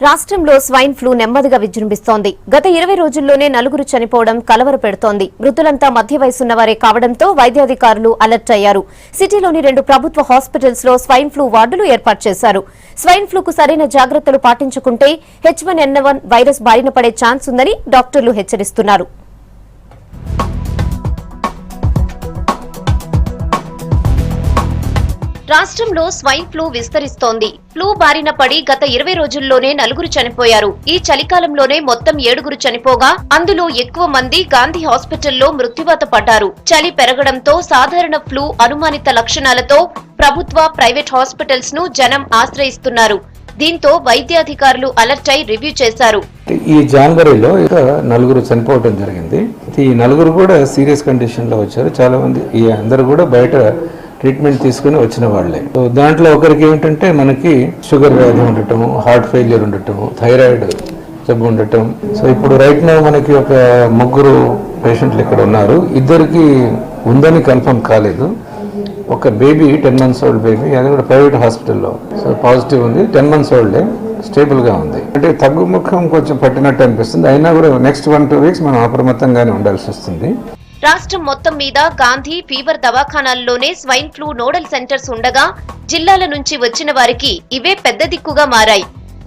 రాష్ట్రంలో swine flu నెమ్మదిగా విజృంభిస్తోంది. గత 20 రోజుల్లోనే 4 చనిపోవడం కలవరపెడుతోంది. మృతులంతా మధ్య వయసున్నవారే కావడంతో వైద్యాధికారులు అలర్ట్ అయ్యారు. సిటీలోని 2 ప్రభుత్వ హాస్పిటల్స్ లో స్వైన్ ఫ్లూ వార్డులు ఏర్పాటు చేశారు. స్వైన్ ఫ్లూకు సరైన జాగ్రత్తలు పాటించకుంటే H1N1 వైరస్ బారిన పడే ఛాన్స్ ఉందని డాక్టర్లు హెచ్చరిస్తున్నారు. రాష్ట్రంలో స్వైన్ ఫ్లూ విస్తరిస్తోంది. ఫ్లూ బారిన పడి గత 20 రోజుల్లోనే 4 చనిపోయారు. ఈ చలికాలంలోనే మొత్తం 7 చనిపోగా అందులో ఎక్కువ మంది గాంధీ హాస్పిటల్లో మృత్యువాత పడ్డారు. చలి పెరగడంతో సాధారణ ఫ్లూ అనుమానిత లక్షణాలతో ప్రభుత్వ, ప్రైవేట్ హాస్పిటల్స్ ను జనం ఆశ్రయిస్తున్నారు. దీంతో వైద్యాధికారులు అలర్ట్ అయి రివ్యూ చేశారు. ఈ జనవరిలో 4 చనిపోవడం జరిగింది. ఈ 4 కూడా సీరియస్ కండిషన్ లో వచ్చారు. చాలా మంది ఈ అందరూ కూడా బయట ట్రీట్మెంట్ తీసుకుని వచ్చిన వాళ్లే. దాంట్లో ఒకరికి ఏమిటంటే మనకి షుగర్ వ్యాధి ఉండటం, హార్ట్ ఫెయిల్యూర్ ఉండటం, థైరాయిడ్ జబ్బు ఉండటం. సో ఇప్పుడు రైట్ నౌ మనకి ఒక 3 పేషెంట్లు ఇక్కడ ఉన్నారు. 2కి ఉందని కన్ఫర్మ్ కాలేదు. ఒక బేబీ 10 months ఓల్డ్ బేబీ, అది కూడా ప్రైవేట్ హాస్పిటల్లో. సో పాజిటివ్ ఉంది. 10 months ఓల్డే, స్టేబుల్ గా ఉంది. అంటే తగ్గుముఖం కొంచెం పట్టినట్టు అనిపిస్తుంది. అయినా కూడా నెక్స్ట్ 1-2 weeks మనం అప్రమత్తంగానే ఉండాల్సి వస్తుంది. రాష్ట్రం మొత్తం మీద గాంధీ, ఫీవర్ దవాఖానాల్లోనే స్వైన్ ఫ్లూ నోడల్ సెంటర్స్ ఉండగా జిల్లాల నుంచి వచ్చిన వారికి ఇవే పెద్ద దిక్కుగా మారాయి.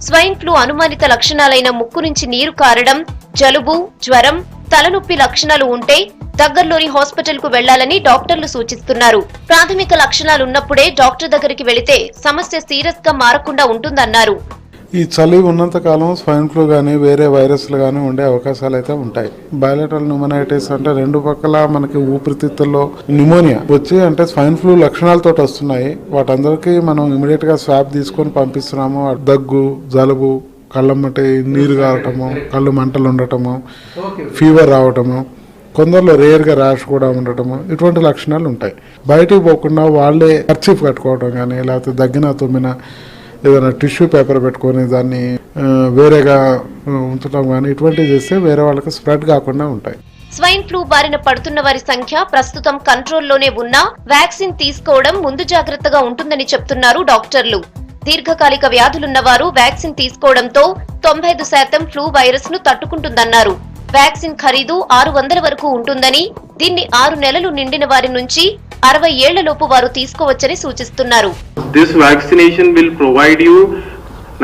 స్వైన్ ఫ్లూ అనుమానిత లక్షణాలైన ముక్కు నుంచి నీరు కారడం, జలుబు, జ్వరం, తలనొప్పి లక్షణాలు ఉంటే దగ్గరలోని హాస్పిటల్ కు వెళ్లాలని డాక్టర్లు సూచిస్తున్నారు. ప్రాథమిక లక్షణాలున్నప్పుడే డాక్టర్ దగ్గరికి వెళితే సమస్య సీరియస్ గా మారకుండా ఉంటుందన్నారు. ఈ చలి ఉన్నంత కాలం స్వైన్ ఫ్లూ కానీ వేరే వైరస్లు కానీ ఉండే అవకాశాలు అయితే ఉంటాయి. బయలటరల్ న్యూమోనైటిస్ అంటే 2 పక్కల మనకి ఊపిరితిత్తుల్లో న్యూమోనియా వచ్చి అంటే స్వైన్ ఫ్లూ లక్షణాలతో వస్తున్నాయి. వాటందరికీ మనం ఇమీడియట్ గా స్వాబ్ తీసుకొని పంపిస్తున్నాము. దగ్గు, జలుబు, కళ్ళమ్మటి నీరు కావటము, కళ్ళు మంటలు ఉండటము, ఫీవర్ రావటము, కొందరిలో రేర్గా ర్యాష్ కూడా ఉండటము, ఇటువంటి లక్షణాలు ఉంటాయి. బయటికి పోకుండా వాళ్ళే కర్చీఫ్ కట్టుకోవడం కానీ, లేకపోతే దగ్గిన తుమ్మిన ఏదైనా టిష్యూ పేపర్ పెట్టుకొని దాన్ని వేరేగా ఉంచడం కానీ ఇటువంటివి చేస్తే వేరే వాళ్ళకి స్ప్రెడ్ కాకుండా ఉంటాయి. స్వైన్ ఫ్లూ బారిన పడుతున్న వారి సంఖ్య ప్రస్తుతం కంట్రోల్లోనే ఉన్నా వ్యాక్సిన్ తీసుకోవడం ముందు జాగ్రత్తగా ఉంటుందని చెప్తున్నారు డాక్టర్లు. దీర్ఘకాలిక వ్యాధులున్న వారు వ్యాక్సిన్ తీసుకోవడంతో 95% ఫ్లూ వైరస్ ను తట్టుకుంటుందన్నారు. వ్యాక్సిన్ ఖరీదు 600 వరకు ఉంటుందని, దీన్ని 6 నెలలు నిండిన వారి నుంచి 60 ఏళ్లలోపు వారు తీసుకోవచ్చని సూచిస్తున్నారు. This vaccination will provide you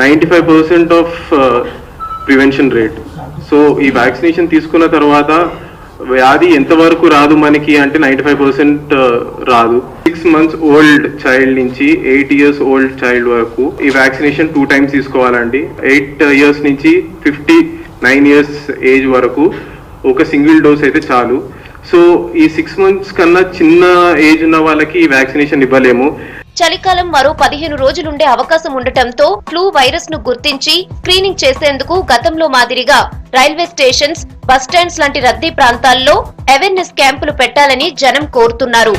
95% of prevention rate. So ఈ వ్యాక్సినేషన్ తీసుకున్న తర్వాత వ్యాధి ఎంతవరకు రాదు మనకి అంటే 95% రాదు. 6 months ఓల్డ్ చైల్డ్ నుంచి 8 years ఓల్డ్ చైల్డ్ వరకు ఈ వ్యాక్సినేషన్ 2 times తీసుకోవాలండి. 8 years నుంచి 59 years ఏజ్ వరకు ఒక సింగిల్ డోస్ అయితే చాలు. సో ఈ 6 months కన్నా చిన్న ఏజ్ ఉన్న వాళ్ళకి ఈ వ్యాక్సినేషన్ ఇవ్వలేము. చలికాలం మరో 15 రోజులుండే అవకాశం ఉండటంతో ఫ్లూ వైరస్ ను గుర్తించి స్క్రీనింగ్ చేసేందుకు గతంలో మాదిరిగా రైల్వే స్టేషన్స్, బస్టాండ్స్ లాంటి రద్దీ ప్రాంతాల్లో అవేర్నెస్ క్యాంపులు పెట్టాలని జనం కోరుతున్నారు.